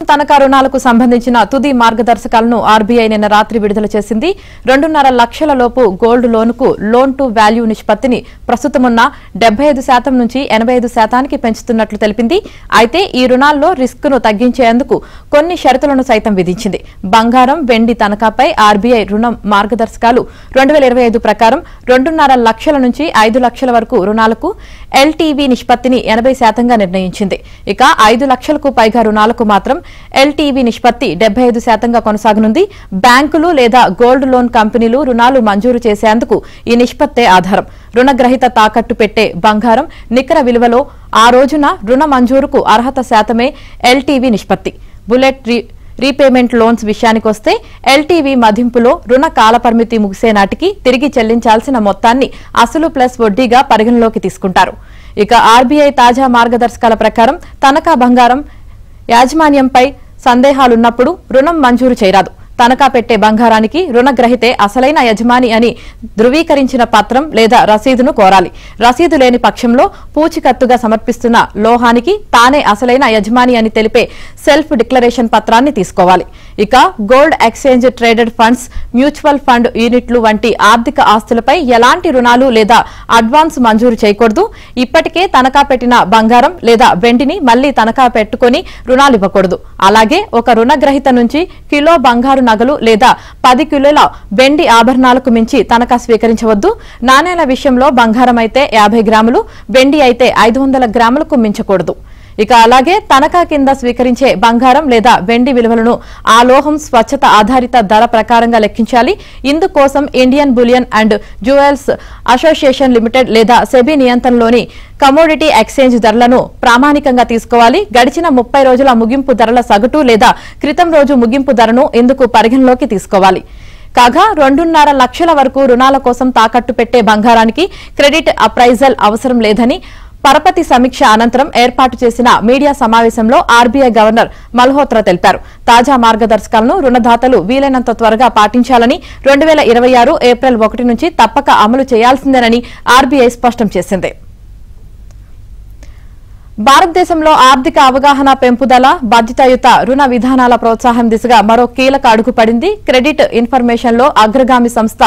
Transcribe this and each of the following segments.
తనఖా రుణాలకు సంబంధించిన తుది మార్గదర్శకాలను ఆర్బీఐ నిన్న రాత్రి విడుదల చేసింది. 2.5 లక్షల లోపు గోల్డ్ లోన్కు లోన్ టు వాల్యూ నిష్పత్తిని ప్రస్తుతమున్న 75% నుంచి 85%కి పెంచుతున్నట్లు తెలిపింది. అయితే ఈ రుణాల్లో రిస్క్ను తగ్గించేందుకు కొన్ని షరతులను సైతం విధించింది. బంగారం, వెండి తనఖాపై ఆర్బీఐ రుణం మార్గదర్శకాలు 2025 ప్రకారం 2.5 లక్షల నుంచి 5 లక్షల వరకు రుణాలకు ఎల్టీవీ నిష్పత్తిని 80%గా నిర్ణయించింది. ఇక 5 లక్షలకు పైగా రుణాలకు మాత్రం ఎల్టీవీ నిష్పత్తి 75%గా కొనసాగనుంది. బ్యాంకులు లేదా గోల్డ్ లోన్ కంపెనీలు రుణాలు మంజూరు చేసేందుకు ఈ నిష్పత్తే ఆధారం. రుణగ్రహీత తాకట్టు పెట్టే బంగారం నికర విలువలో ఆ రోజున రుణ మంజూరుకు అర్హత శాతమే ఎల్టీవీ నిష్పత్తి. బుల్లెట్ రీపేమెంట్ లోన్స్ విషయానికొస్తే ఎల్టీవీ మదింపులో రుణ కాలపరిమితి ముగిసే నాటికి తిరిగి చెల్లించాల్సిన మొత్తాన్ని అసలు ప్లస్ వడ్డీగా పరిగణలోకి తీసుకుంటారు. ఇక ఆర్బీఐ తాజా మార్గదర్శకాల ప్రకారం తనఖా బంగారం యాజమాన్యంపై సందేహాలున్నప్పుడు రుణం మంజూరు చేయరాదు. తనఖా పెట్టే బంగారానికి రుణగ్రహీతే అసలైన యజమాని అని ధృవీకరించిన పత్రం లేదా రసీదును కోరాలి. రసీదు లేని పక్షంలో పూచికత్తుగా సమర్పిస్తున్న లోహానికి తానే అసలైన యజమాని అని తెలిపే సెల్ఫ్ డిక్లరేషన్ పత్రాన్ని తీసుకోవాలి. ఇక gold exchange traded funds, mutual fund యూనిట్లు వంటి ఆర్థిక ఆస్తులపై ఎలాంటి రుణాలు లేదా అడ్వాన్స్ మంజూరు చేయకూడదు. ఇప్పటికే తనఖా పెట్టిన బంగారం లేదా వెండిని మళ్లీ తనఖా పెట్టుకుని రుణాలివ్వకూడదు. అలాగే ఒక రుణగ్రహీత నుంచి కిలో బంగారు నగలు లేదా 10 కిలోల వెండి ఆభరణాలకు మించి తనఖా స్వీకరించవద్దు. నాణేల విషయంలో బంగారం అయితే 50 గ్రాములు, వెండి అయితే 500 గ్రాములకు మించకూడదు. ఇక అలాగే తనఖా కింద స్వీకరించే బంగారం లేదా వెండి విలువలను ఆ లోహం స్వచ్ఛత ఆధారిత ధర ప్రకారంగా లెక్కించాలి. ఇందుకోసం Indian bullion and jewels association limited లేదా సెబీ నియంత్రణలోని కమోడిటీ ఎక్స్చేంజ్ ధరలను ప్రామాణికంగా తీసుకోవాలి. గడిచిన 30 రోజుల ముగింపు ధరల సగటు లేదా క్రితం రోజు ముగింపు ధరను ఇందుకు పరిగణలోకి తీసుకోవాలి. కాగా 2.5 లక్షల వరకు రుణాల కోసం తాకట్టు పెట్టే బంగారానికి క్రెడిట్ అప్రైజల్ అవసరం లేదని పరపతి సమీక్ష అనంతరం ఏర్పాటు చేసిన మీడియా సమావేశంలో ఆర్బీఐ గవర్నర్ మల్హోత్రా తెలిపారు. తాజా మార్గదర్శకాలను రుణదాతలు వీలైనంత త్వరగా పాటించాలని 2026 ఏప్రిల్ 1 నుంచి తప్పక అమలు చేయాల్సిందేనని ఆర్బీఐ స్పష్టం చేసింది. భారతదేశంలో ఆర్థిక అవగాహన పెంపుదల, బాధ్యతాయుత రుణ విధానాల ప్రోత్సాహం దిశగా మరో కీలక అడుగు పడింది. క్రెడిట్ ఇన్ఫర్మేషన్ లో అగ్రగామి సంస్థ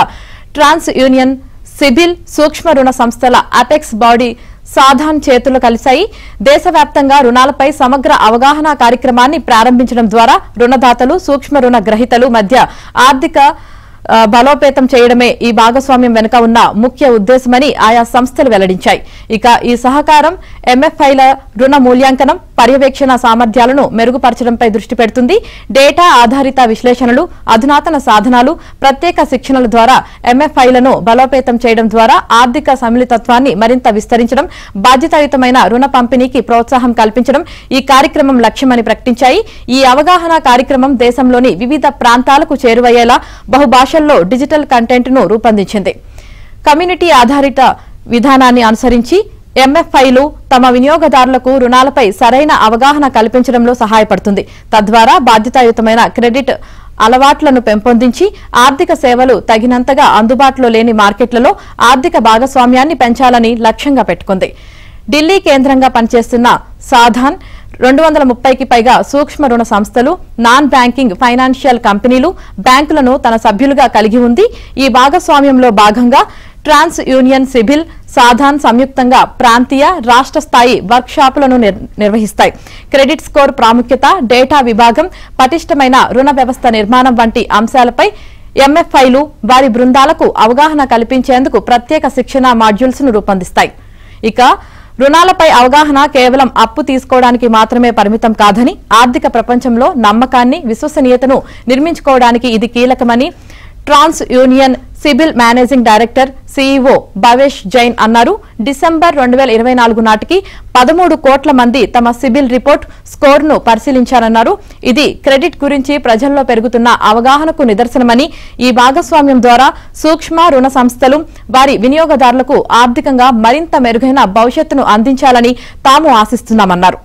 ట్రాన్స్ యూనియన్ సిబిల్, సూక్ష్మ రుణ సంస్థల అపెక్స్ బాడీ సాధాన్ చేతులు కలిశాయి. దేశవ్యాప్తంగా రుణాలపై సమగ్ర అవగాహన కార్యక్రమాన్ని ప్రారంభించడం ద్వారా రుణదాతలు, సూక్ష్మ రుణ గ్రహీతలు మధ్య ఆర్థిక బలోపేతం చేయడమే ఈ భాగస్వామ్యం వెనుక ఉన్న ముఖ్య ఉద్దేశమని ఆయా సంస్థలు వెల్లడించాయి. ఇక ఈ సహకారం ఎంఎఫ్ఐల రుణ మూల్యాంకనం, పర్యవేక్షణ సామర్థ్యాలను మెరుగుపరచడంపై దృష్టి పెడుతుంది. డేటా ఆధారిత విశ్లేషణలు, అధునాతన సాధనాలు, ప్రత్యేక శిక్షణల ద్వారా ఎంఎఫ్ఐలను బలోపేతం చేయడం ద్వారా ఆర్థిక సమ్మిళితత్వాన్ని మరింత విస్తరించడం, బాధ్యతాయుతమైన రుణ పంపిణీకి ప్రోత్సాహం కల్పించడం ఈ కార్యక్రమం లక్ష్యమని ప్రకటించాయి. ఈ అవగాహన కార్యక్రమం దేశంలోని వివిధ ప్రాంతాలకు చేరువయ్యేలా బహుభాషల్లో డిజిటల్ కంటెంట్ ను రూపొందించింది. కమ్యూనిటీ ఆధారిత విధానాన్ని అనుసరించి ఎంఎఫ్ఐలు తమ వినియోగదారులకు రుణాలపై సరైన అవగాహన కల్పించడంలో సహాయపడుతుంది. తద్వారా బాధ్యతాయుతమైన క్రెడిట్ అలవాట్లను పెంపొందించి ఆర్థిక సేవలు తగినంతగా అందుబాటులో లేని మార్కెట్లలో ఆర్థిక భాగస్వామ్యాన్ని పెంచాలని లక్ష్యంగా పెట్టుకుంది. ఢిల్లీ కేంద్రంగా పనిచేస్తున్న సాధాన్ 230కి పైగా సూక్ష్మ రుణ సంస్థలు, నాన్ బ్యాంకింగ్ ఫైనాన్షియల్ కంపెనీలు, బ్యాంకులను తన సభ్యులుగా కలిగి ఉంది. ఈ భాగస్వామ్యంలో భాగంగా ట్రాన్స్ యూనియన్ సిబిల్, సాధాన్ సంయుక్తంగా ప్రాంతీయ, రాష్ట్ర స్థాయి వర్క్ షాపులను నిర్వహిస్తాయి. క్రెడిట్ స్కోర్ ప్రాముఖ్యత, డేటా విభాగం, పటిష్టమైన రుణ వ్యవస్థ నిర్మాణం వంటి అంశాలపై ఎంఎఫ్ఐలు వారి బృందాలకు అవగాహన కల్పించేందుకు ప్రత్యేక శిక్షణ మాడ్యూల్స్ ను రూపొందిస్తాయి. ఇక రుణాలపై అవగాహన కేవలం అప్పు తీసుకోవడానికి మాత్రమే పరిమితం కాదని, ఆర్థిక ప్రపంచంలో నమ్మకాన్ని, విశ్వసనీయతను నిర్మించుకోవడానికి ఇది కీలకమని TransUnion CIBIL managing director CEO Bhavesh Jain అన్నారు. డిసెంబర్ 2024 నాటికి 13 కోట్ల మంది తమ సిబిల్ రిపోర్ట్ స్కోర్ను పరిశీలించారన్నారు. ఇది క్రెడిట్ గురించి ప్రజల్లో పెరుగుతున్న అవగాహనకు నిదర్శనమని, ఈ భాగస్వామ్యం ద్వారా సూక్ష్మ రుణ సంస్థలు వారి వినియోగదారులకు ఆర్థికంగా మరింత మెరుగైన భవిష్యత్తును అందించాలని తాము ఆశిస్తున్నామన్నారు.